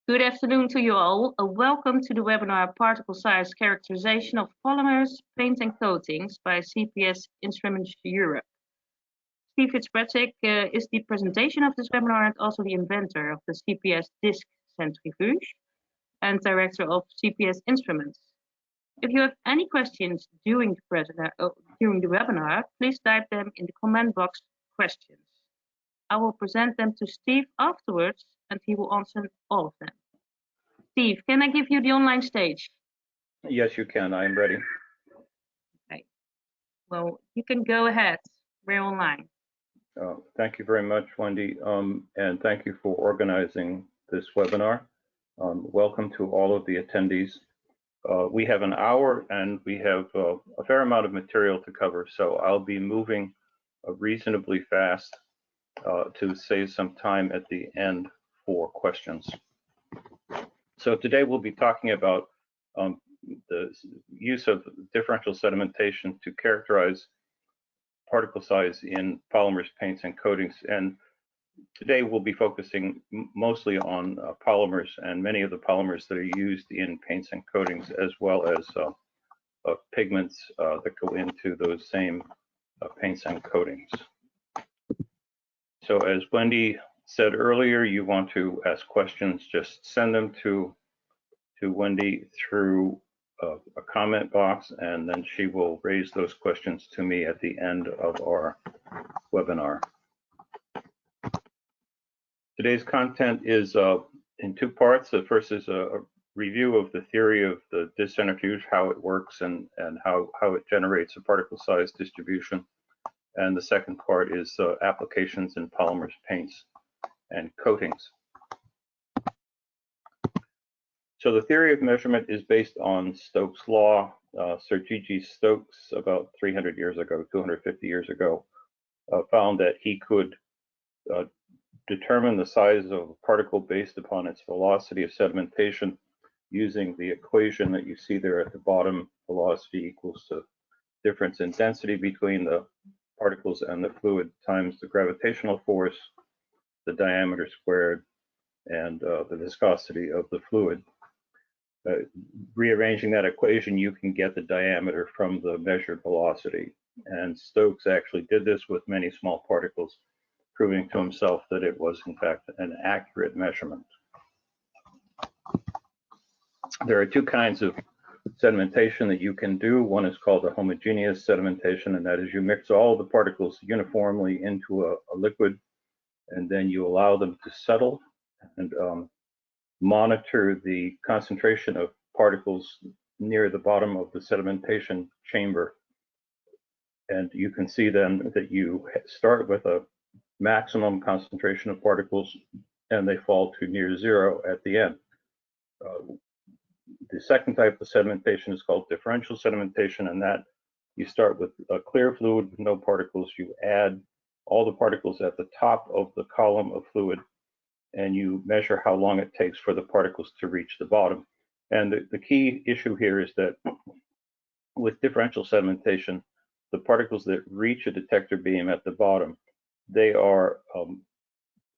Good afternoon to you all. Welcome to the webinar Particle Size Characterization of Polymers, Paints and Coatings by CPS Instruments Europe. Steve Fitzpatrick is the presentation of this webinar and also the inventor of the CPS Disc Centrifuge and director of CPS Instruments. If you have any questions during the webinar, please type them in the comment box questions. I will present them to Steve afterwards and he will answer all of them. Steve, can I give you the online stage? Yes, you can. I am ready. Okay. Well, you can go ahead. We're online. Thank you very much, Wendy, and thank you for organizing this webinar. Welcome to all of the attendees. We have an hour and we have a fair amount of material to cover, so I'll be moving reasonably fast to save some time at the end for questions. So today we'll be talking about the use of differential sedimentation to characterize particle size in polymers, paints, and coatings. And today we'll be focusing mostly on polymers and many of the polymers that are used in paints and coatings, as well as pigments that go into those same paints and coatings. So as Wendy said earlier, you want to ask questions, just send them to Wendy through a comment box, and then she will raise those questions to me at the end of our webinar. Today's content is in two parts. The first is a review of the theory of the disc centrifuge, how it works and how it generates a particle size distribution. And the second part is applications in polymers, paints, and coatings. So the theory of measurement is based on Stokes' law. Sir G.G. Stokes, about 300 years ago, 250 years ago, found that he could determine the size of a particle based upon its velocity of sedimentation using the equation that you see there at the bottom. Velocity equals to difference in density between the particles and the fluid times the gravitational force, the diameter squared, and the viscosity of the fluid. Rearranging that equation, you can get the diameter from the measured velocity. And Stokes actually did this with many small particles, proving to himself that it was in fact an accurate measurement. There are two kinds of sedimentation that you can do. One is called a homogeneous sedimentation, and that is you mix all the particles uniformly into a liquid, and then you allow them to settle and monitor the concentration of particles near the bottom of the sedimentation chamber. And you can see then that you start with a maximum concentration of particles and they fall to near zero at the end. The second type of sedimentation is called differential sedimentation, and that you start with a clear fluid with no particles, you add all the particles at the top of the column of fluid, and you measure how long it takes for the particles to reach the bottom. And the key issue here is that with differential sedimentation, the particles that reach a detector beam at the bottom, they are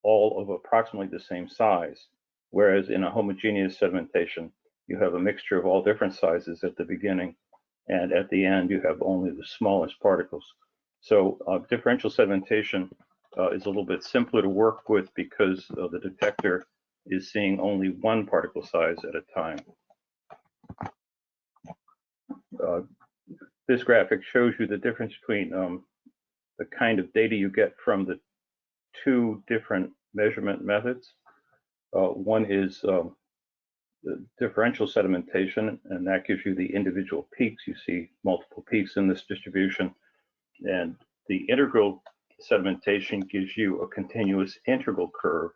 all of approximately the same size, whereas in a homogeneous sedimentation, you have a mixture of all different sizes at the beginning, and at the end, you have only the smallest particles. So differential sedimentation is a little bit simpler to work with because the detector is seeing only one particle size at a time. This graphic shows you the difference between the kind of data you get from the two different measurement methods. One is the differential sedimentation, and that gives you the individual peaks. You see multiple peaks in this distribution. And the integral sedimentation gives you a continuous integral curve.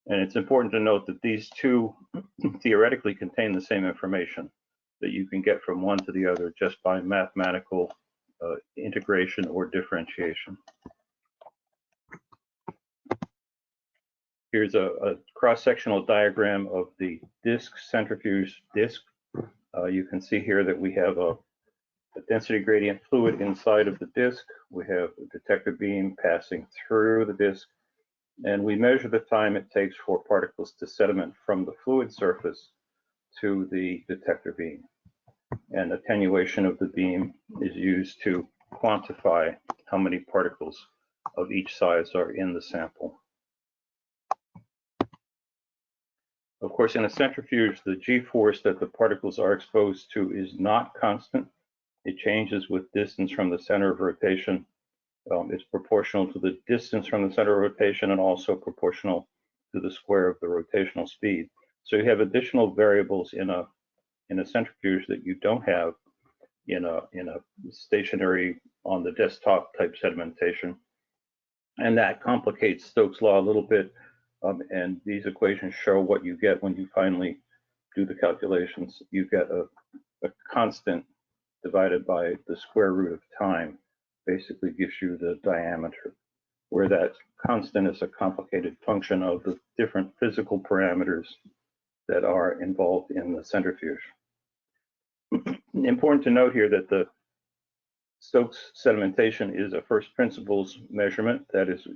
And it's important to note that these two theoretically contain the same information that you can get from one to the other just by mathematical integration or differentiation. Here's a cross-sectional diagram of the disc centrifuge disc. You can see here that we have a density gradient fluid inside of the disc. We have a detector beam passing through the disc, And we measure the time it takes for particles to sediment from the fluid surface to the detector beam. And attenuation of the beam is used to quantify how many particles of each size are in the sample. Of course, in a centrifuge, the g-force that the particles are exposed to is not constant. It changes with distance from the center of rotation. It's proportional to the distance from the center of rotation and also proportional to the square of the rotational speed. So you have additional variables in a centrifuge that you don't have in a stationary on the desktop type sedimentation. And that complicates Stokes' law a little bit. And these equations show what you get when you finally do the calculations. You get a constant divided by the square root of time, basically gives you the diameter, where that constant is a complicated function of the different physical parameters that are involved in the centrifuge. Important to note here that the Stokes sedimentation is a first principles measurement. That is,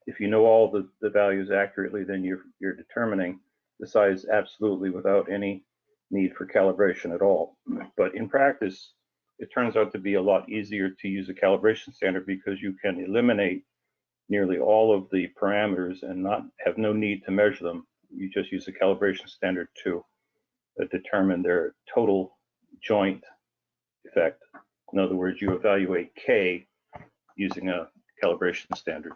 if you know all the values accurately, then you're determining the size absolutely without any need for calibration at all. But in practice, it turns out to be a lot easier to use a calibration standard because you can eliminate nearly all of the parameters and have no need to measure them. You just use a calibration standard to determine their total joint effect. In other words, you evaluate K using a calibration standard.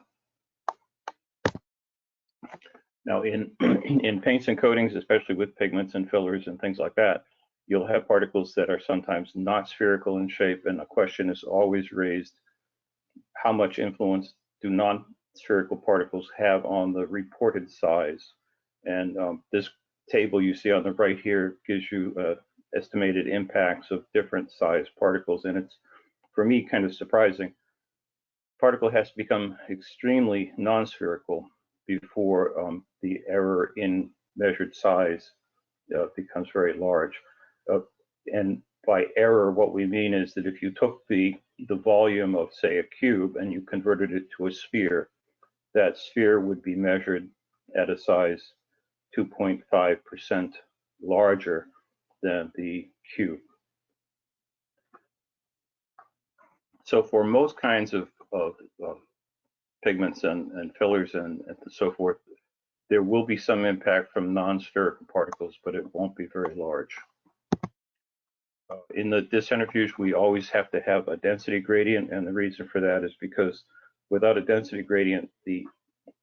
Now, in paints and coatings, especially with pigments and fillers and things like that, you'll have particles that are sometimes not spherical in shape, and a question is always raised: how much influence do non-spherical particles have on the reported size? And this table you see on the right here gives you estimated impacts of different size particles, and it's, for me, kind of surprising. Particle has to become extremely non-spherical before the error in measured size becomes very large. And by error, what we mean is that if you took the volume of, say, a cube and you converted it to a sphere, that sphere would be measured at a size 2.5% larger than the cube. So for most kinds of pigments and fillers and so forth, there will be some impact from non-spherical particles, but it won't be very large. In the disc centrifuge, we always have to have a density gradient, and the reason for that is because without a density gradient, the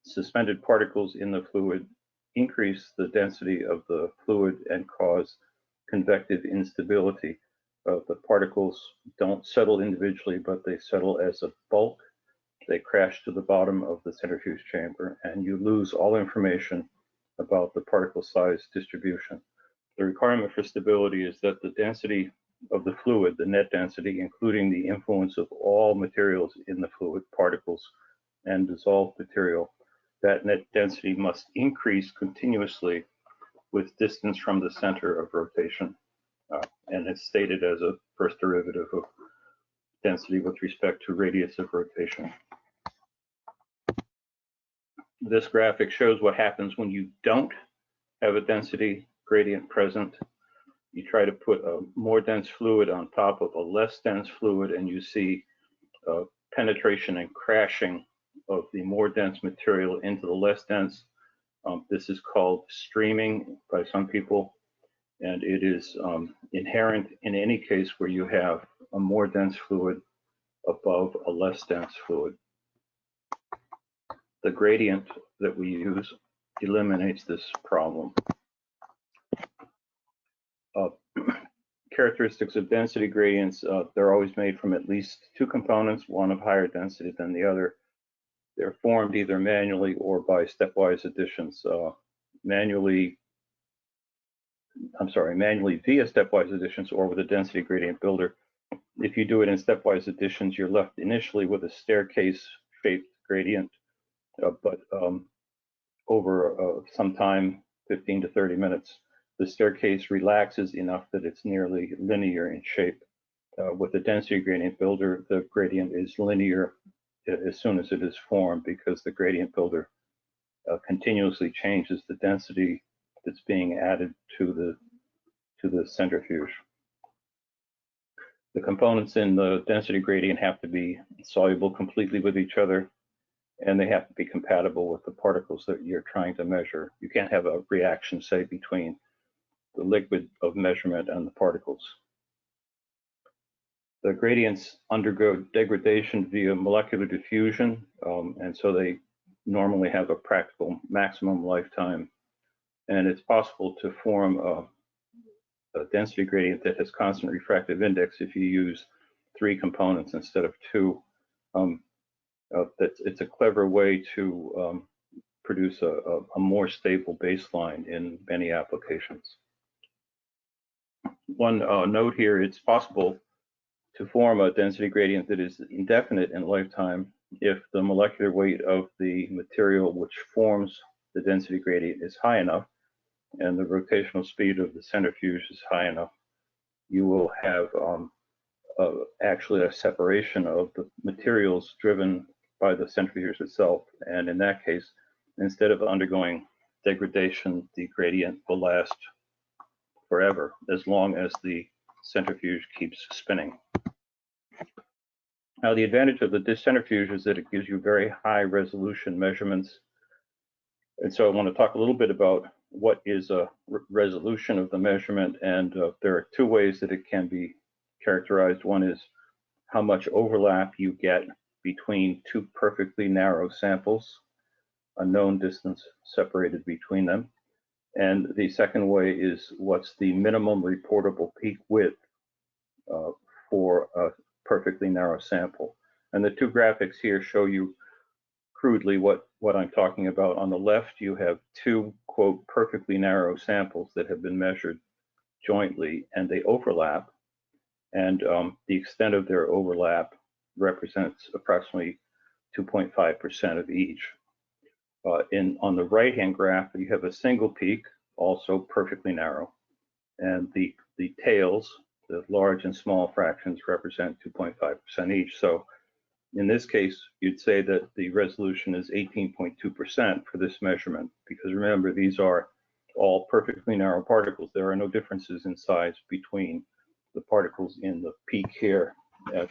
suspended particles in the fluid increase the density of the fluid and cause convective instability. The particles don't settle individually, but they settle as a bulk. They crash to the bottom of the centrifuge chamber, and you lose all information about the particle size distribution. The requirement for stability is that the density of the fluid, the net density, including the influence of all materials in the fluid, particles and dissolved material, that net density must increase continuously with distance from the center of rotation. And it's stated as a first derivative of density with respect to radius of rotation. This graphic shows what happens when you don't have a density gradient present. You try to put a more dense fluid on top of a less dense fluid, and you see penetration and crashing of the more dense material into the less dense. This is called streaming by some people, and it is inherent in any case where you have a more dense fluid above a less dense fluid. The gradient that we use eliminates this problem. Characteristics of density gradients, they're always made from at least two components, one of higher density than the other. They're formed either manually or by stepwise additions. Manually via stepwise additions or with a density gradient builder. If you do it in stepwise additions, you're left initially with a staircase-shaped gradient, but over some time, 15 to 30 minutes, the staircase relaxes enough that it's nearly linear in shape. With the density gradient builder, the gradient is linear as soon as it is formed because the gradient builder continuously changes the density that's being added to the centrifuge. The components in the density gradient have to be soluble completely with each other, and they have to be compatible with the particles that you're trying to measure. You can't have a reaction, say, between the liquid of measurement and the particles. The gradients undergo degradation via molecular diffusion, and so they normally have a practical maximum lifetime. And it's possible to form a density gradient that has constant refractive index if you use 3 components instead of 2. It's a clever way to produce a more stable baseline in many applications. One note here, it's possible to form a density gradient that is indefinite in lifetime if the molecular weight of the material which forms the density gradient is high enough and the rotational speed of the centrifuge is high enough. You will have actually a separation of the materials driven by the centrifuge itself, and in that case, instead of undergoing degradation, the gradient will last forever as long as the centrifuge keeps spinning. Now, the advantage of the disc centrifuge is that it gives you very high resolution measurements. And so I want to talk a little bit about what is a resolution of the measurement. And there are 2 ways that it can be characterized. One is how much overlap you get between 2 perfectly narrow samples, a known distance separated between them. And the second way is what's the minimum reportable peak width for a perfectly narrow sample. And the 2 graphics here show you crudely what I'm talking about. On the left, you have 2, quote, perfectly narrow samples that have been measured jointly, and they overlap. And the extent of their overlap represents approximately 2.5% of each. On the right-hand graph, you have a single peak, also perfectly narrow, and the tails, the large and small fractions, represent 2.5% each. So in this case, you'd say that the resolution is 18.2% for this measurement, because remember, these are all perfectly narrow particles. There are no differences in size between the particles in the peak here at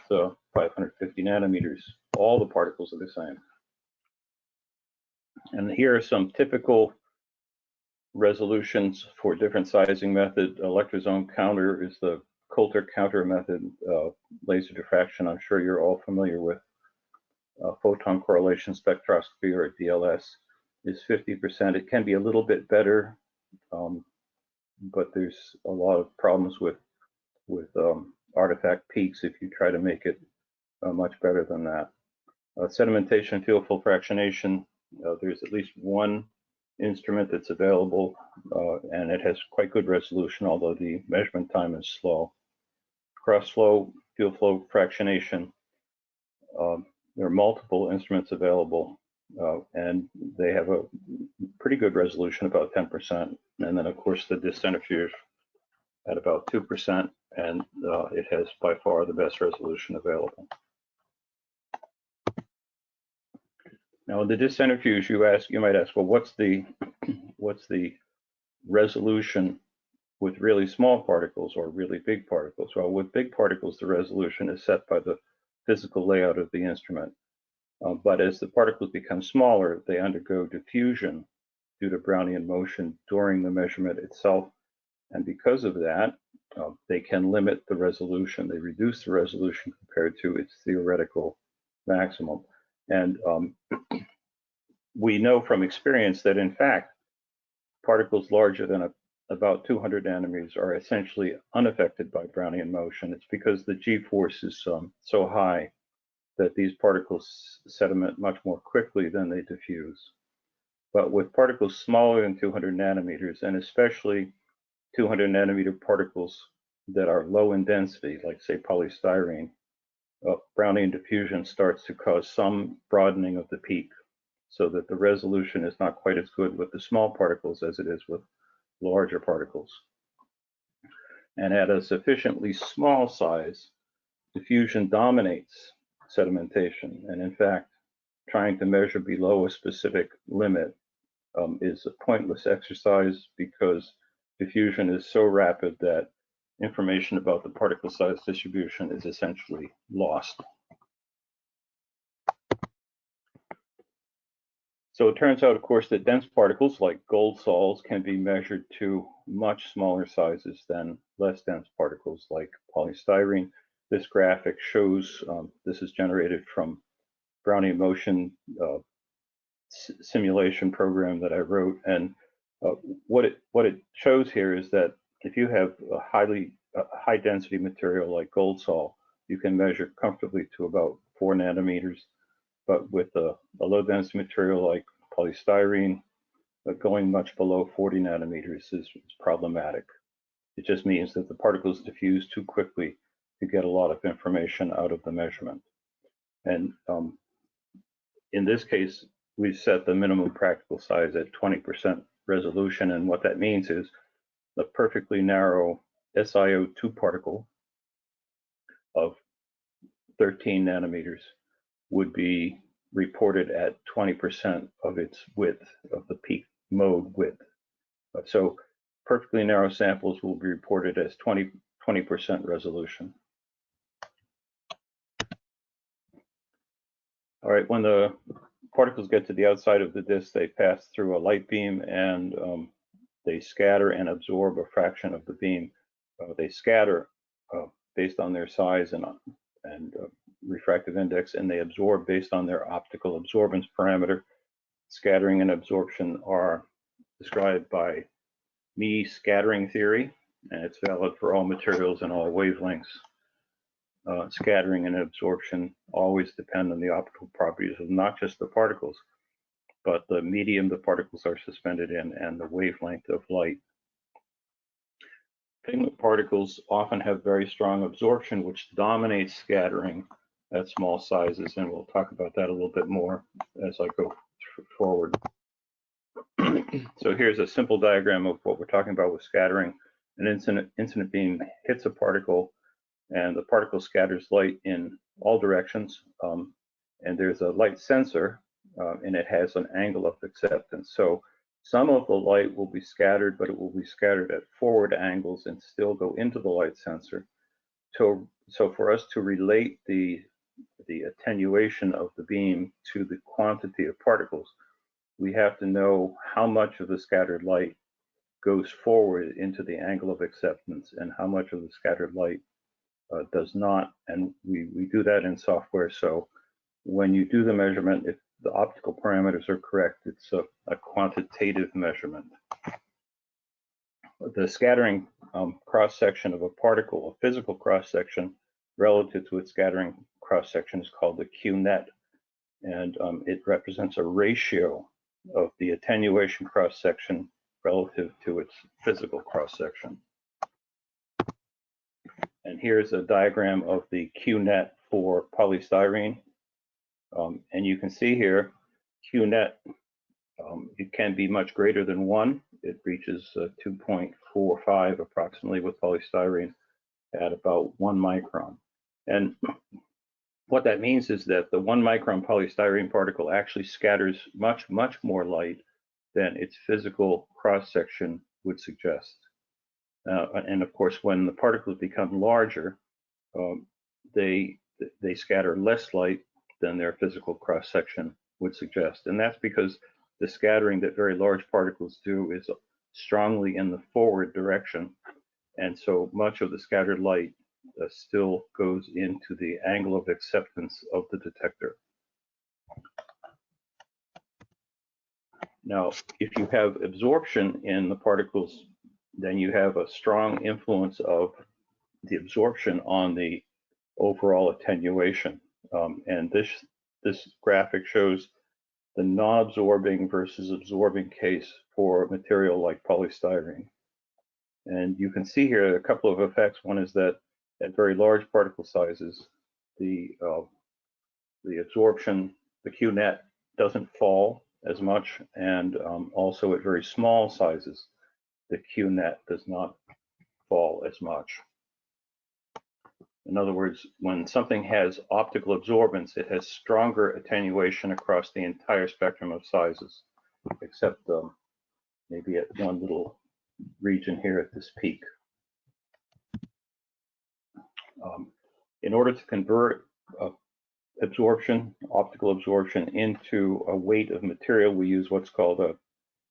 550 nanometers. All the particles are the same. And here are some typical resolutions for different sizing method. Electrazone counter is the Coulter counter method. Laser diffraction, I'm sure you're all familiar with. Photon correlation spectroscopy, or DLS, is 50%. It can be a little bit better, but there's a lot of problems with artifact peaks if you try to make it much better than that. Sedimentation, field full fractionation, there's at least one instrument that's available, and it has quite good resolution, although the measurement time is slow. Cross-flow, field flow fractionation, there are multiple instruments available, and they have a pretty good resolution, about 10%. And then, of course, the disc centrifuge at about 2%, and it has by far the best resolution available. Now, in the disc centrifuge, you might ask, well, what's the resolution with really small particles or really big particles? Well, with big particles, the resolution is set by the physical layout of the instrument. But as the particles become smaller, they undergo diffusion due to Brownian motion during the measurement itself. And because of that, they can limit the resolution. They reduce the resolution compared to its theoretical maximum. And we know from experience that, in fact, particles larger than about 200 nanometers are essentially unaffected by Brownian motion. It's because the G-force is so high that these particles sediment much more quickly than they diffuse. But with particles smaller than 200 nanometers, and especially 200 nanometer particles that are low in density, like say polystyrene, Brownian diffusion starts to cause some broadening of the peak, so that the resolution is not quite as good with the small particles as it is with larger particles. And at a sufficiently small size, diffusion dominates sedimentation. And in fact, trying to measure below a specific limit is a pointless exercise because diffusion is so rapid that information about the particle size distribution is essentially lost. So it turns out, of course, that dense particles like gold sols can be measured to much smaller sizes than less dense particles like polystyrene. This graphic shows, this is generated from Brownian motion simulation program that I wrote, and what it shows here is that if you have a high density material like gold sol, you can measure comfortably to about 4 nanometers. But with a low density material like polystyrene, going much below 40 nanometers is problematic. It just means that the particles diffuse too quickly to get a lot of information out of the measurement. And in this case, we set the minimum practical size at 20% resolution. And what that means is the perfectly narrow SiO2 particle of 13 nanometers would be reported at 20% of its width, of the peak mode width. So perfectly narrow samples will be reported as 20% resolution. All right, when the particles get to the outside of the disk, they pass through a light beam and they scatter and absorb a fraction of the beam. They scatter based on their size and refractive index, and they absorb based on their optical absorbance parameter. Scattering and absorption are described by me scattering theory, and it's valid for all materials and all wavelengths. Scattering and absorption always depend on the optical properties of not just the particles, but the medium the particles are suspended in and the wavelength of light. Pigment particles often have very strong absorption, which dominates scattering at small sizes, and we'll talk about that a little bit more as I go forward. So here's a simple diagram of what we're talking about with scattering. An incident beam hits a particle, and the particle scatters light in all directions, and there's a light sensor, and it has an angle of acceptance. So some of the light will be scattered, but it will be scattered at forward angles and still go into the light sensor. So for us to relate the attenuation of the beam to the quantity of particles, we have to know how much of the scattered light goes forward into the angle of acceptance and how much of the scattered light does not. And we do that in software. So when you do the measurement, if the optical parameters are correct, it's a quantitative measurement. The scattering cross-section of a particle, a physical cross-section relative to its scattering cross-section, is called the Q net, and it represents a ratio of the attenuation cross-section relative to its physical cross-section. And here's a diagram of the Q net for polystyrene. And you can see here, Q net, it can be much greater than 1. It reaches 2.45 approximately with polystyrene at about 1 micron. And what that means is that the 1 micron polystyrene particle actually scatters much, much more light than its physical cross-section would suggest. And of course, when the particles become larger, they scatter less light than their physical cross-section would suggest. And that's because the scattering that very large particles do is strongly in the forward direction. And so much of the scattered light still goes into the angle of acceptance of the detector. Now, if you have absorption in the particles, then you have a strong influence of the absorption on the overall attenuation. And this graphic shows the non-absorbing versus absorbing case for material like polystyrene. And you can see here a couple of effects. One is that at very large particle sizes, the absorption, the Q net, doesn't fall as much, and also at very small sizes, the Q net does not fall as much. In other words, when something has optical absorbance, it has stronger attenuation across the entire spectrum of sizes. except maybe at one little region here at this peak. In order to convert absorption, optical absorption, into a weight of material, we use what's called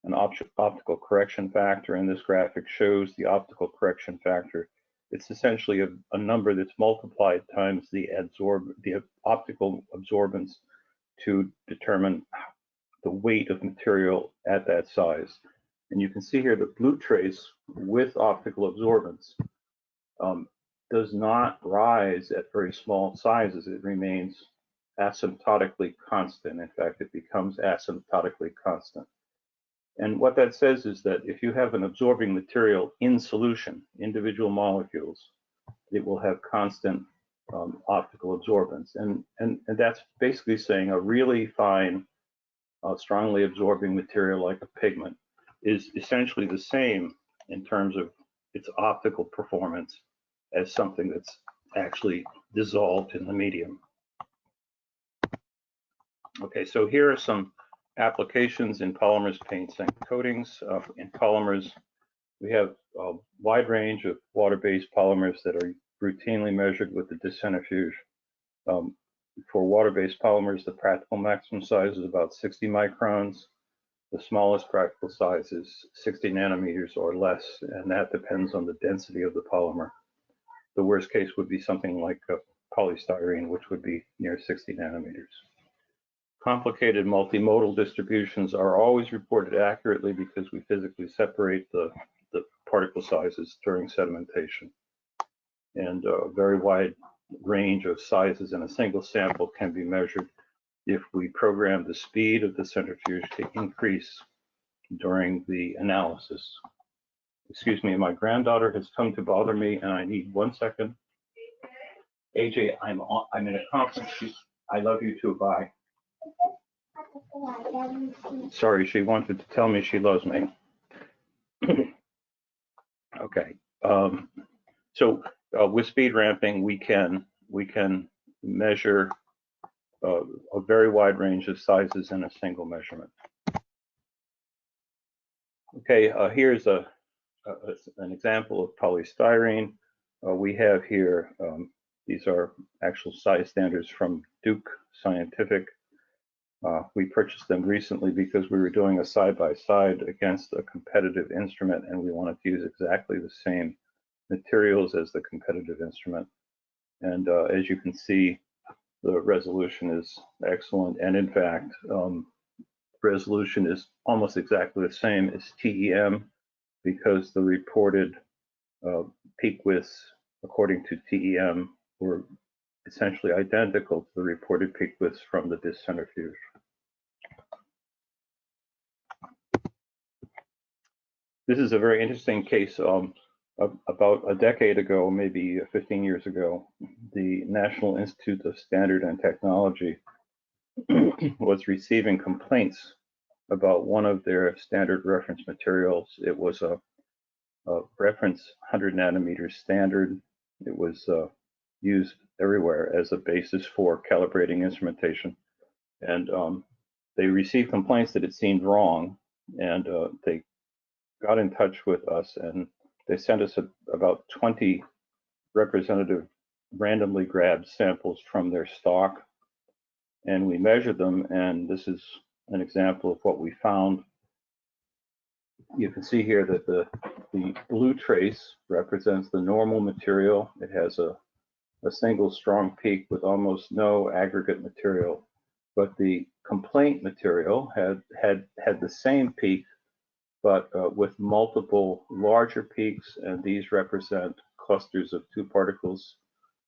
an optical correction factor, and this graphic shows the optical correction factor. It's essentially a number that's multiplied times the optical absorbance to determine the weight of material at that size. And you can see here the blue trace with optical absorbance does not rise at very small sizes. It remains asymptotically constant. In fact, it becomes asymptotically constant. And what that says is that if you have an absorbing material in solution, individual molecules, it will have constant optical absorbance. And that's basically saying a really fine, strongly absorbing material like a pigment is essentially the same in terms of its optical performance as something that's actually dissolved in the medium. Okay, so here are some applications in polymers, paints, and coatings. In polymers, we have a wide range of water-based polymers that are routinely measured with the Disc Centrifuge. For water-based polymers, the practical maximum size is about 60 microns. The smallest practical size is 60 nanometers or less, and that depends on the density of the polymer. The worst case would be something like polystyrene, which would be near 60 nanometers. Complicated multimodal distributions are always reported accurately because we physically separate the particle sizes during sedimentation. And a very wide range of sizes in a single sample can be measured if we program the speed of the centrifuge to increase during the analysis. Excuse me, my granddaughter has come to bother me, and I need 1 second. AJ, I'm in a conference. I love you too. Bye. Sorry, she wanted to tell me she loves me. Okay. So with speed ramping, we can measure a very wide range of sizes in a single measurement. Okay, here's an example of polystyrene. We have here, these are actual size standards from Duke Scientific. We purchased them recently because we were doing a side-by-side against a competitive instrument, and we wanted to use exactly the same materials as the competitive instrument. And as you can see, the resolution is excellent. And in fact, resolution is almost exactly the same as TEM because the reported peak widths according to TEM were essentially identical to the reported peak widths from the Disc Centrifuge. This is a very interesting case. About a decade ago, maybe 15 years ago, the National Institute of Standard and Technology was receiving complaints about one of their standard reference materials. It was a reference 100 nanometer standard. It was used everywhere as a basis for calibrating instrumentation. And they received complaints that it seemed wrong, and they got in touch with us, and they sent us about 20 representative randomly grabbed samples from their stock, and we measured them, and this is an example of what we found. You can see here that the blue trace represents the normal material. It has a single strong peak with almost no aggregate material, but the complaint material had the same peak, but with multiple larger peaks, and these represent clusters of 2 particles,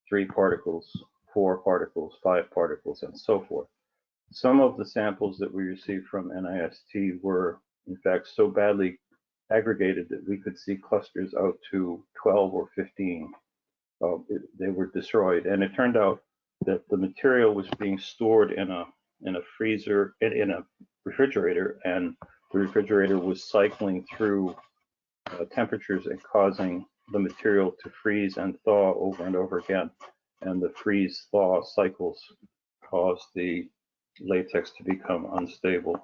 3 particles, 4 particles, 5 particles, and so forth. Some of the samples that we received from NIST were, in fact, so badly aggregated that we could see clusters out to 12 or 15. They were destroyed, and it turned out that the material was being stored in a freezer, in a refrigerator, and the refrigerator was cycling through temperatures and causing the material to freeze and thaw over and over again. And the freeze-thaw cycles caused the latex to become unstable.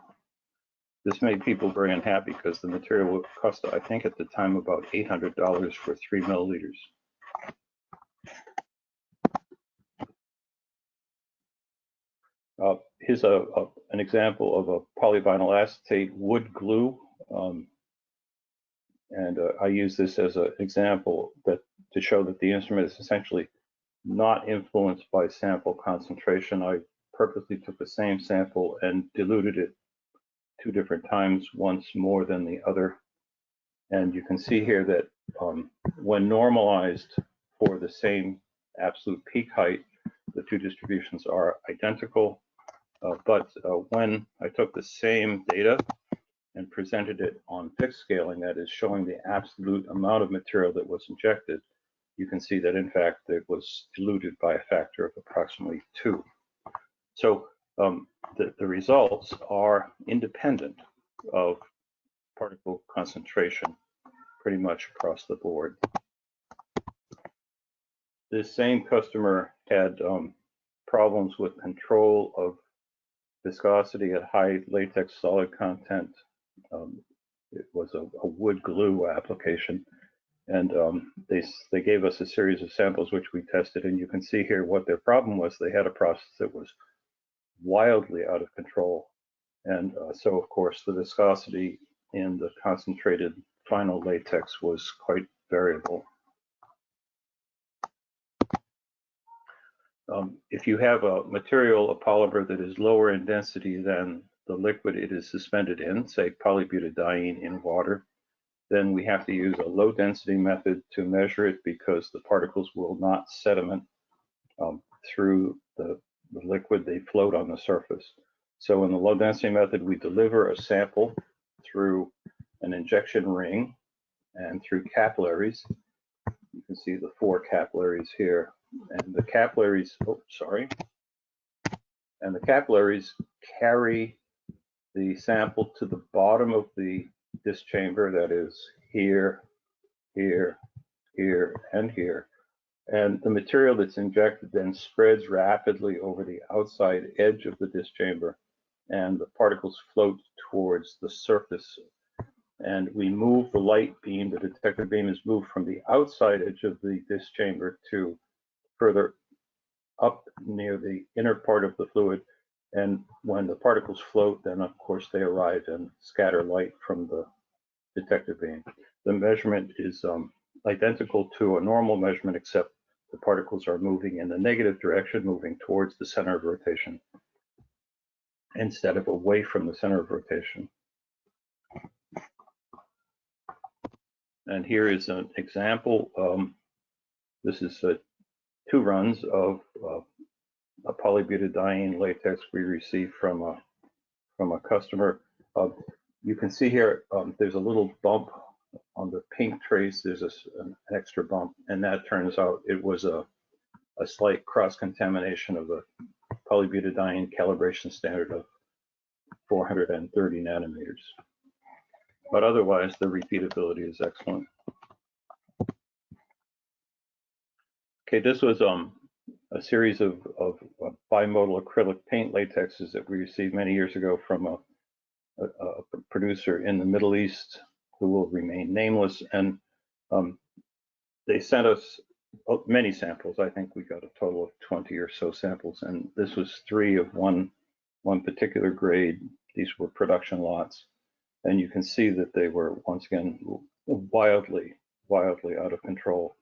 This made people very unhappy because the material would cost, I think at the time, about $800 for 3 milliliters. Here's an example of a polyvinyl acetate wood glue. I use this as an example to show that the instrument is essentially not influenced by sample concentration. I purposely took the same sample and diluted it 2 different times, once more than the other. And you can see here that when normalized for the same absolute peak height, the 2 distributions are identical. But when I took the same data and presented it on fixed scaling, that is showing the absolute amount of material that was injected, you can see that in fact it was diluted by a factor of approximately 2. So the results are independent of particle concentration pretty much across the board. This same customer had problems with control of viscosity at high latex solid content. It was a wood glue application, and they gave us a series of samples which we tested, and you can see here what their problem was. They had a process that was wildly out of control, and so of course the viscosity in the concentrated final latex was quite variable. If you have a material, a polymer that is lower in density than the liquid it is suspended in, say polybutadiene in water, then we have to use a low density method to measure it, because the particles will not sediment through the liquid. They float on the surface. So in the low density method, we deliver a sample through an injection ring and through capillaries. You can see the 4 capillaries here. And the capillaries, and the capillaries carry the sample to the bottom of the disc chamber, that is here, here, here, and here. And the material that's injected then spreads rapidly over the outside edge of the disc chamber, and the particles float towards the surface. And we move the light beam, the detector beam is moved from the outside edge of the disc chamber to further up near the inner part of the fluid. And when the particles float, then of course they arrive and scatter light from the detector beam. The measurement is identical to a normal measurement, except the particles are moving in the negative direction, moving towards the center of rotation instead of away from the center of rotation. And here is an example. This is 2 runs of a polybutadiene latex we received from a customer. You can see here there's a little bump on the pink trace. There's an extra bump, and that turns out it was a slight cross-contamination of the polybutadiene calibration standard of 430 nanometers. But otherwise, the repeatability is excellent. Okay, this was a series of bimodal acrylic paint latexes that we received many years ago from a producer in the Middle East who will remain nameless. And they sent us many samples. I think we got a total of 20 or so samples. And this was 3 of one particular grade. These were production lots. And you can see that they were, once again, wildly out of control.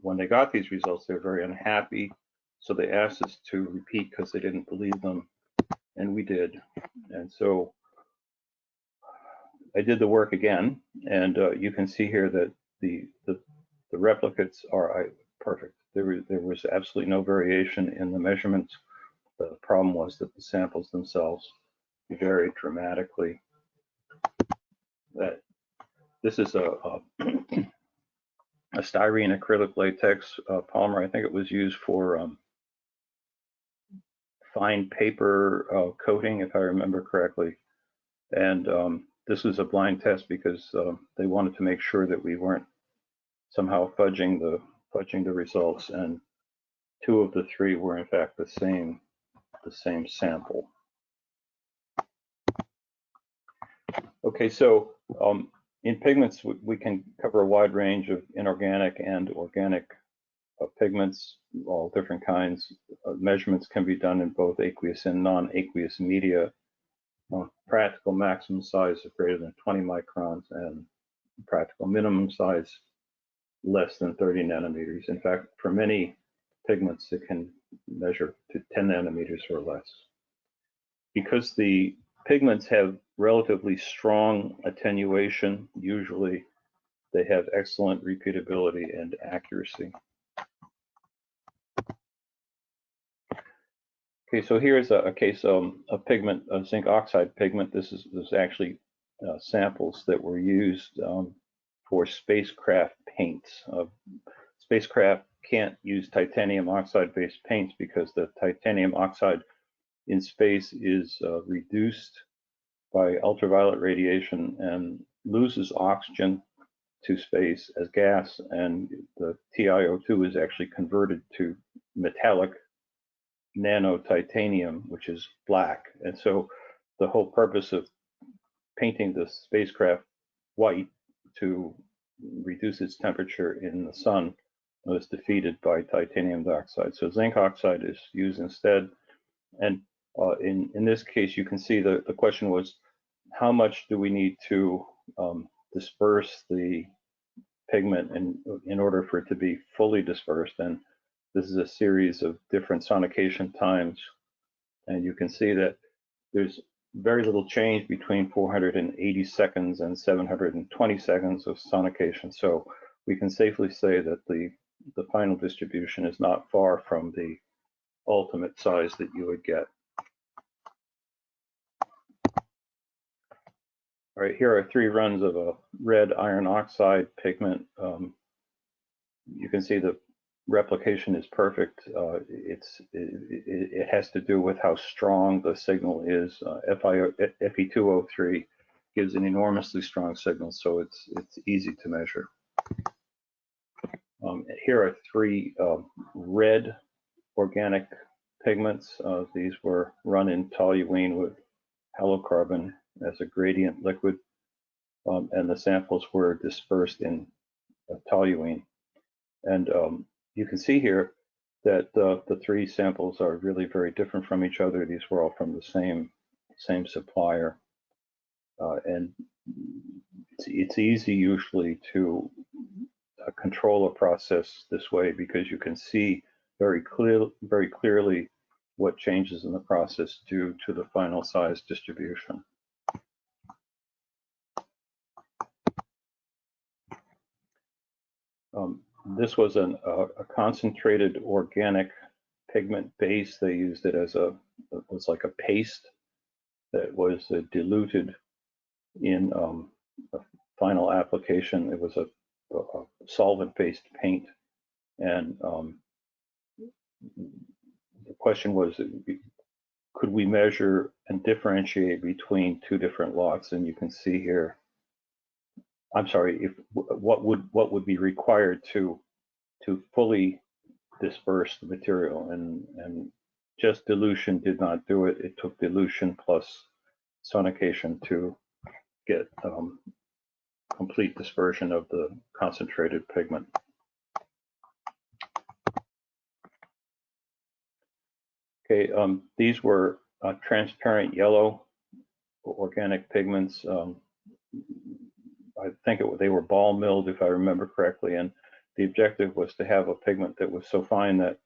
When they got these results, they were very unhappy. So they asked us to repeat because they didn't believe them. And we did. And so I did the work again. And you can see here that the replicates are perfect. There was absolutely no variation in the measurements. The problem was that the samples themselves varied dramatically. This is a styrene acrylic latex polymer. I think it was used for fine paper coating, if I remember correctly. And this was a blind test because they wanted to make sure that we weren't somehow fudging the results. And 2 of the 3 were in fact the same sample. Okay, so in pigments, we can cover a wide range of inorganic and organic pigments, all different kinds. Measurements can be done in both aqueous and non-aqueous media. Practical maximum size of greater than 20 microns and practical minimum size less than 30 nanometers. In fact, for many pigments, it can measure to 10 nanometers or less. Because the pigments have relatively strong attenuation, usually they have excellent repeatability and accuracy. Okay, so here's a case of a pigment, a zinc oxide pigment. This is actually samples that were used for spacecraft paints. Spacecraft can't use titanium oxide-based paints because the titanium oxide in space is reduced by ultraviolet radiation and loses oxygen to space as gas, and the TiO2 is actually converted to metallic nano-titanium, which is black. And so the whole purpose of painting the spacecraft white to reduce its temperature in the sun was defeated by titanium dioxide. So zinc oxide is used instead. And in this case, you can see the question was, how much do we need to disperse the pigment in order for it to be fully dispersed? And this is a series of different sonication times. And you can see that there's very little change between 480 seconds and 720 seconds of sonication. So we can safely say that the final distribution is not far from the ultimate size that you would get. All right, here are 3 runs of a red iron oxide pigment. You can see the replication is perfect. It has to do with how strong the signal is. Fe2O3 gives an enormously strong signal, so it's easy to measure. Here are 3 red organic pigments. These were run in toluene with halocarbon as a gradient liquid, and the samples were dispersed in toluene. And you can see here that the 3 samples are really very different from each other. These were all from the same supplier, and it's easy usually to control a process this way because you can see very clearly what changes in the process due to the final size distribution. This was a concentrated organic pigment base. They used it as it was like a paste that was diluted in a final application. It was a solvent-based paint, and the question was, could we measure and differentiate between 2 different lots? And you can see here, I'm sorry, what would be required to fully disperse the material, and just dilution did not do it. It took dilution plus sonication to get complete dispersion of the concentrated pigment. Okay, these were transparent yellow organic pigments. I think they were ball milled, if I remember correctly, and the objective was to have a pigment that was so fine that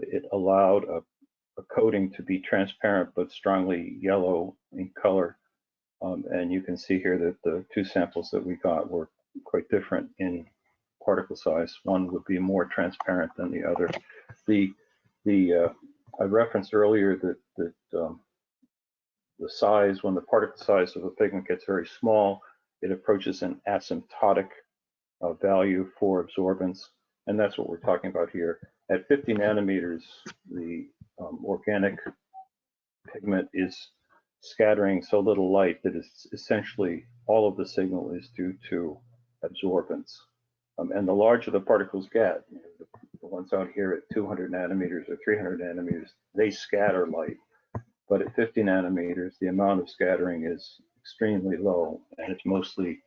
it allowed a coating to be transparent but strongly yellow in color. And you can see here that the 2 samples that we got were quite different in particle size. One would be more transparent than the other. I referenced earlier that the size, when the particle size of a pigment gets very small, it approaches an asymptotic value for absorbance, and that's what we're talking about here. At 50 nanometers, the organic pigment is scattering so little light that it's essentially all of the signal is due to absorbance. And the larger the particles get, the ones out here at 200 nanometers or 300 nanometers, they scatter light. But at 50 nanometers, the amount of scattering is extremely low, and it's mostly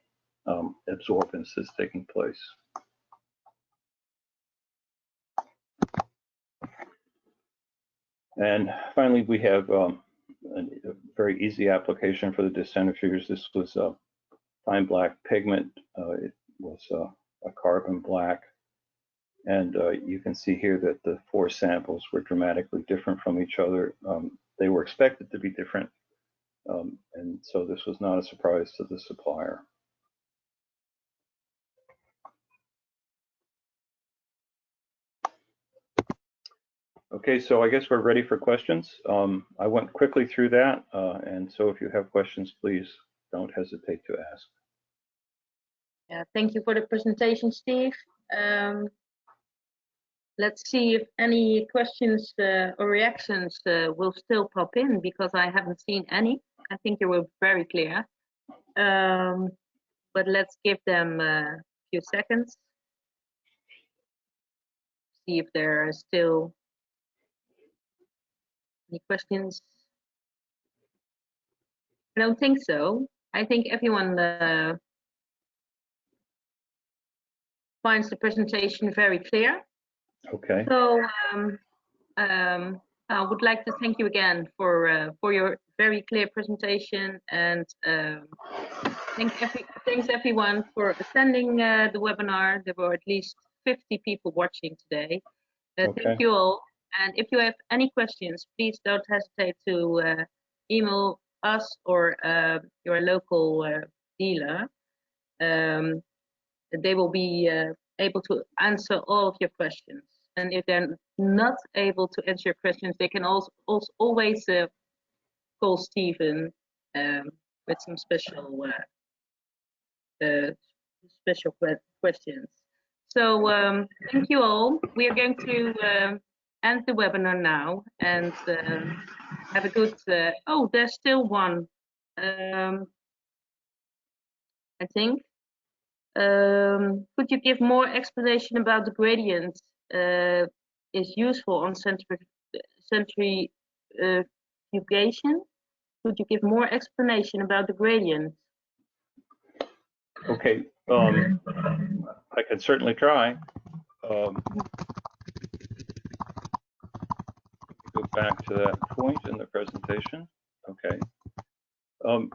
absorbance that's taking place. And finally, we have a very easy application for the disc centrifuge. This was a fine black pigment. It was a carbon black. And you can see here that the 4 samples were dramatically different from each other. They were expected to be different. And so this was not a surprise to the supplier. Okay, so I guess we're ready for questions. I went quickly through that, and so if you have questions, please don't hesitate to ask. Yeah, thank you for the presentation, Steve. Let's see if any questions or reactions will still pop in, because I haven't seen any. I think you were very clear. But let's give them a few seconds. See if there are still any questions. I don't think so. I think everyone finds the presentation very clear. Okay. So I would like to thank you again for your very clear presentation, and thanks everyone for attending the webinar. There were at least 50 people watching today. Okay. Thank you all. And if you have any questions, please don't hesitate to email us or your local dealer. They will be able to answer all of your questions. And if they're not able to answer your questions, they can also always call Stephen with some special questions. So thank you all. We are going to end the webinar now, and have a good. Oh, there's still one. I think. Could you give more explanation about the gradient is useful on centrifugation? Could you give more explanation about the gradient? Okay, I can certainly try. Go back to that point in the presentation. Okay. All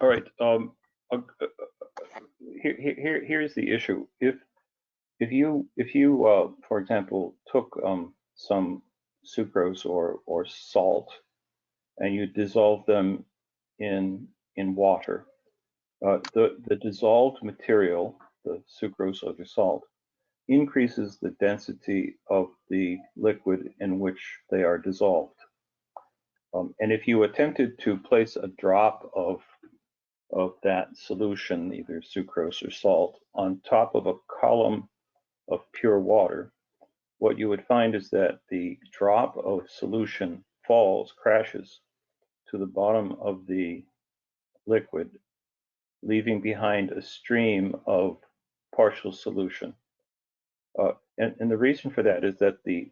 right. Here's the issue. If you for example took some sucrose or salt and you dissolve them in water, the dissolved material, the sucrose or the salt, increases the density of the liquid in which they are dissolved. And if you attempted to place a drop of that solution, either sucrose or salt, on top of a column of pure water, what you would find is that the drop of solution crashes to the bottom of the liquid, leaving behind a stream of partial solution. And the reason for that is that the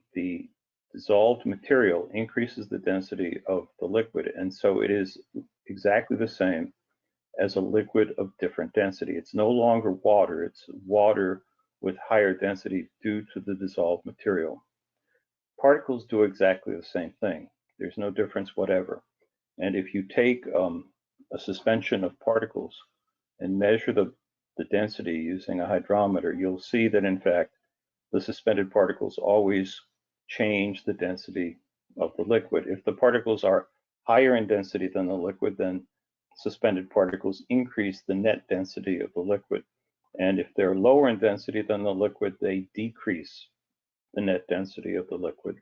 dissolved material increases the density of the liquid, and so it is exactly the same as a liquid of different density. It's no longer water, it's water with higher density due to the dissolved material. Particles do exactly the same thing. There's no difference whatever. And if you take a suspension of particles and measure the density using a hydrometer, you'll see that in fact the suspended particles always change the density of the liquid. If the particles are higher in density than the liquid, then suspended particles increase the net density of the liquid. And if they're lower in density than the liquid, they decrease the net density of the liquid.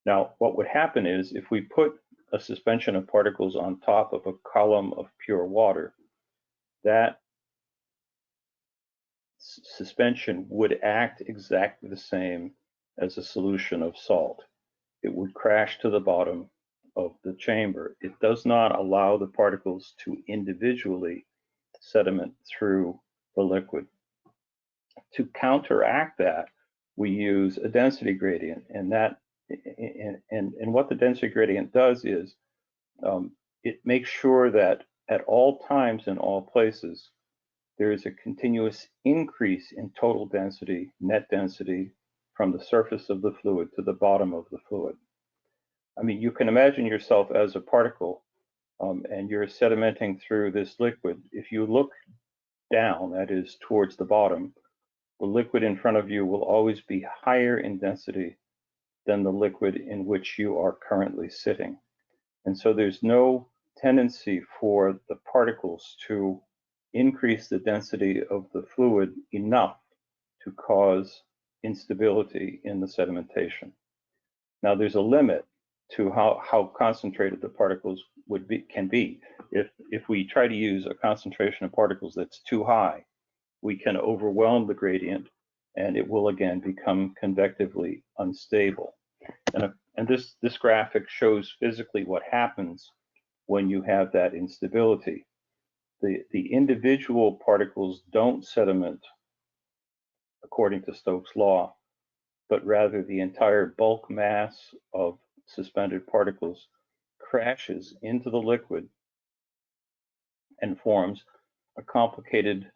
Now, what would happen is if we put a suspension of particles on top of a column of pure water, that suspension would act exactly the same as a solution of salt. It would crash to the bottom of the chamber. It does not allow the particles to individually sediment through the liquid. To counteract that, we use a density gradient, and what the density gradient does is it makes sure that at all times in all places, there is a continuous increase in total density, net density, from the surface of the fluid to the bottom of the fluid. I mean, you can imagine yourself as a particle, and you're sedimenting through this liquid. If you look down, that is towards the bottom, the liquid in front of you will always be higher in density than the liquid in which you are currently sitting. And so there's no tendency for the particles to increase the density of the fluid enough to cause instability in the sedimentation. Now, there's a limit to how concentrated the particles can be. If we try to use a concentration of particles that's too high, we can overwhelm the gradient, and it will again become convectively unstable. And this graphic shows physically what happens when you have that instability. The individual particles don't sediment according to Stokes' law, but rather the entire bulk mass of suspended particles crashes into the liquid and forms a complicated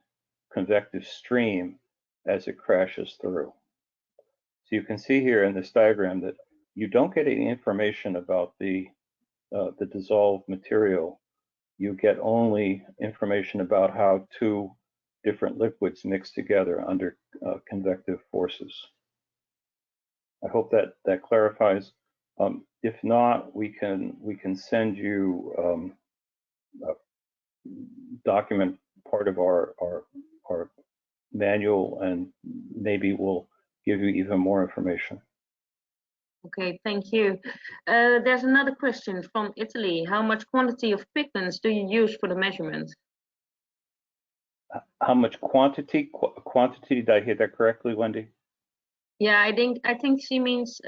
convective stream as it crashes through. So you can see here in this diagram that you don't get any information about the dissolved material. You get only information about how two different liquids mix together under convective forces. I hope that clarifies. If not, we can send you a document part of our manual, and maybe we'll give you even more information. Okay, thank you. There's another question from Italy. How much quantity of pigments do you use for the measurement? How much quantity? Quantity, did I hear that correctly, Wendy? Yeah, I think she means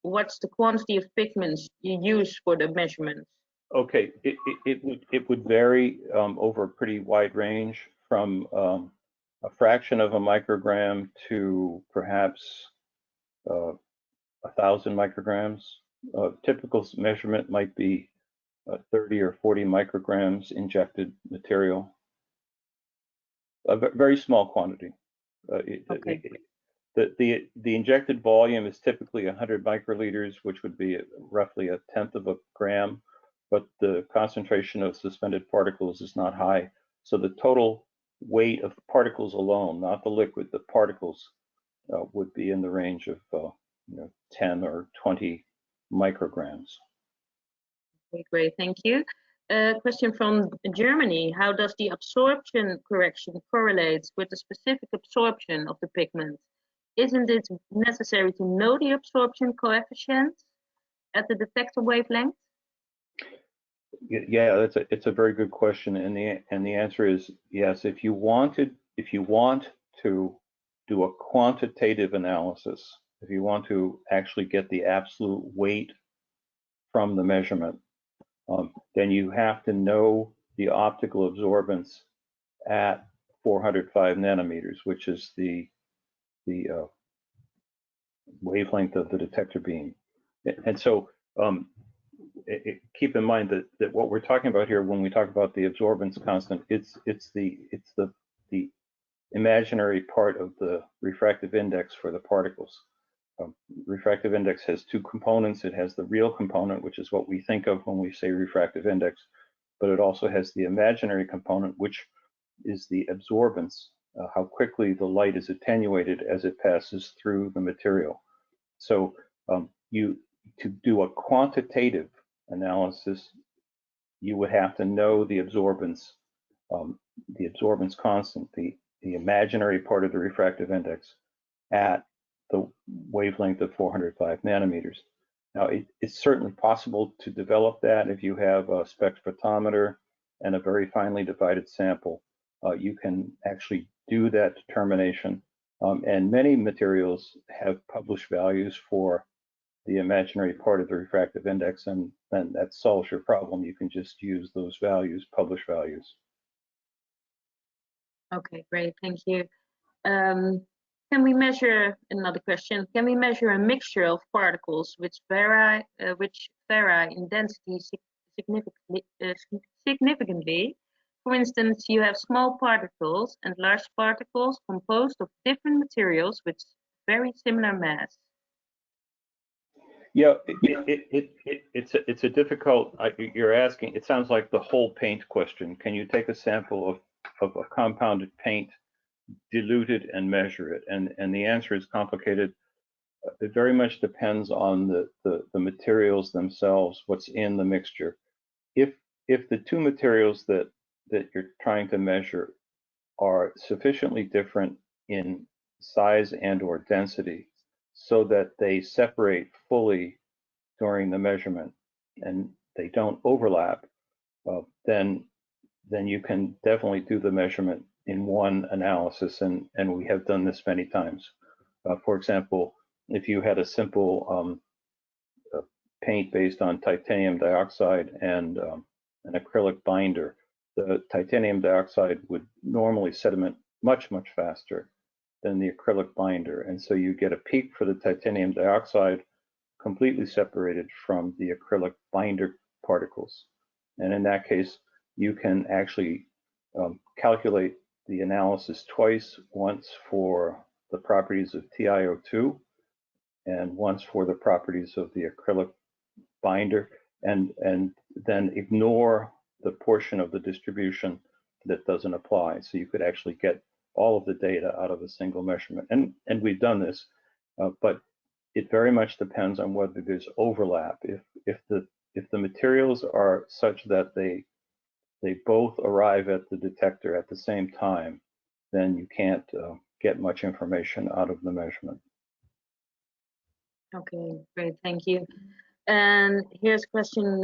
what's the quantity of pigments you use for the measurements? Okay, it would vary over a pretty wide range, from a fraction of a microgram to perhaps 1,000 micrograms. Typical measurement might be 30 or 40 micrograms injected material. A very small quantity. Okay. The injected volume is typically 100 microliters, which would be roughly 1/10 of a gram, but the concentration of suspended particles is not high. So the total weight of particles alone, not the liquid, the particles, would be in the range of 10 or 20 micrograms. Okay, great, thank you. Question from Germany. How does the absorption correction correlate with the specific absorption of the pigment? Isn't it necessary to know the absorption coefficient at the detector wavelength? Yeah, it's a very good question, and the answer is yes. If you want to do a quantitative analysis, if you want to actually get the absolute weight from the measurement, then you have to know the optical absorbance at 405 nanometers, which is the wavelength of the detector beam. And so keep in mind that what we're talking about here, when we talk about the absorbance constant, it's the imaginary part of the refractive index for the particles. Refractive index has two components. It has the real component, which is what we think of when we say refractive index, but it also has the imaginary component, which is the absorbance, how quickly the light is attenuated as it passes through the material. So to do a quantitative analysis, you would have to know the absorbance constant, the imaginary part of the refractive index at the wavelength of 405 nanometers. Now, it's certainly possible to develop that if you have a spectrophotometer and a very finely divided sample. You can actually do that determination, and many materials have published values for the imaginary part of the refractive index, and then that solves your problem. You can just use those values, published values. Okay, great, thank you. Can we measure, another question, can we measure a mixture of particles which vary in density significantly. For instance, you have small particles and large particles composed of different materials with very similar mass. Yeah, it's a difficult, you're asking, it sounds like the whole paint question. Can you take a sample of a compounded paint, dilute it and measure it? And the answer is complicated. It very much depends on the materials themselves, what's in the mixture. If the two materials that you're trying to measure are sufficiently different in size and or density so that they separate fully during the measurement and they don't overlap, then you can definitely do the measurement in one analysis, and we have done this many times. For example, if you had a simple paint based on titanium dioxide and an acrylic binder, the titanium dioxide would normally sediment much faster than the acrylic binder, and so you get a peak for the titanium dioxide completely separated from the acrylic binder particles. And in that case, you can actually calculate the analysis twice, once for the properties of TiO2 and once for the properties of the acrylic binder, and then ignore the portion of the distribution that doesn't apply. So you could actually get all of the data out of a single measurement. And we've done this, but it very much depends on whether there's overlap. If the materials are such that they both arrive at the detector at the same time, then you can't get much information out of the measurement. Okay, great, thank you. And here's a question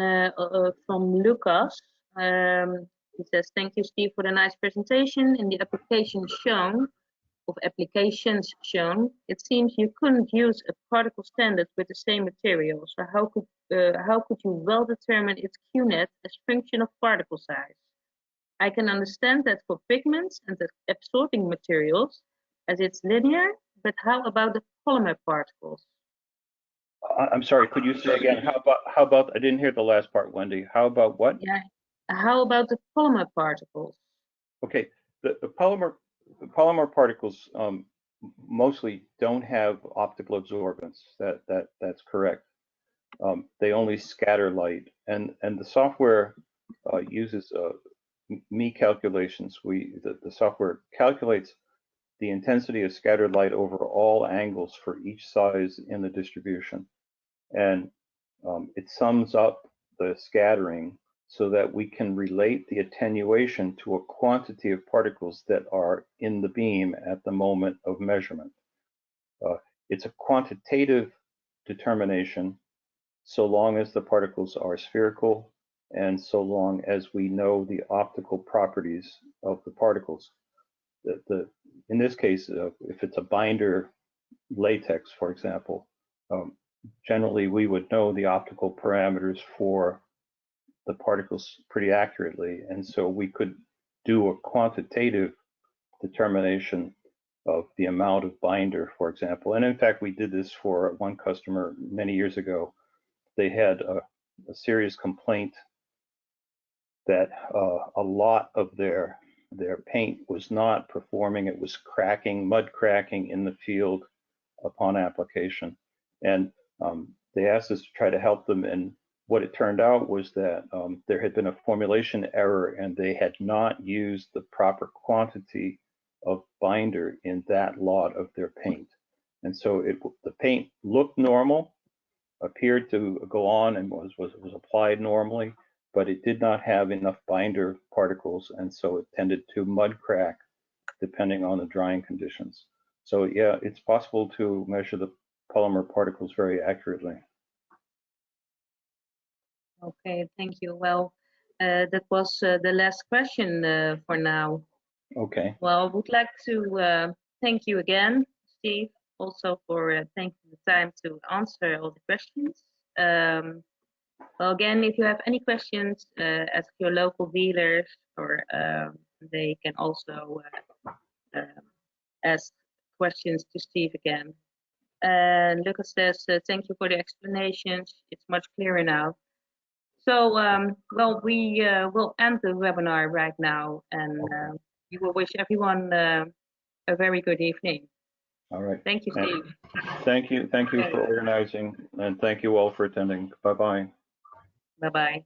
from Lucas. He says, thank you, Steve, for the nice presentation. In the applications shown, it seems you couldn't use a particle standard with the same material. So how could you well determine its QNet as function of particle size? I can understand that for pigments and the absorbing materials, as it's linear, but how about the polymer particles? I'm sorry, could you say again? How about, I didn't hear the last part, Wendy. How about what? Yeah, how about the polymer particles? Okay, the polymer particles mostly don't have optical absorbance. That's correct. They only scatter light, and the software uses me calculations. The software calculates the intensity of scattered light over all angles for each size in the distribution, and it sums up the scattering so that we can relate the attenuation to a quantity of particles that are in the beam at the moment of measurement. It's a quantitative determination so long as the particles are spherical and so long as we know the optical properties of the particles. In this case, if it's a binder latex, for example, generally we would know the optical parameters for the particles pretty accurately, and so we could do a quantitative determination of the amount of binder, for example. And in fact, we did this for one customer many years ago. They had a serious complaint that a lot of their paint was not performing. It was cracking, mud cracking in the field upon application. And they asked us to try to help them, and what it turned out was that there had been a formulation error and they had not used the proper quantity of binder in that lot of their paint. And so the paint looked normal, appeared to go on and was applied normally, but it did not have enough binder particles, and so it tended to mud crack depending on the drying conditions. So yeah, it's possible to measure the polymer particles very accurately. Okay, thank you. Well, that was the last question for now. Okay. Well, I would like to thank you again, Steve, also for taking the time to answer all the questions. Well, again, if you have any questions, ask your local dealers, or they can also ask questions to Steve again. And Lucas says, thank you for the explanations. It's much clearer now. So, well, we will end the webinar right now, and we will wish everyone a very good evening. All right. Thank you, Steve. Thank you for organizing, and thank you all for attending. Bye-bye. Bye-bye.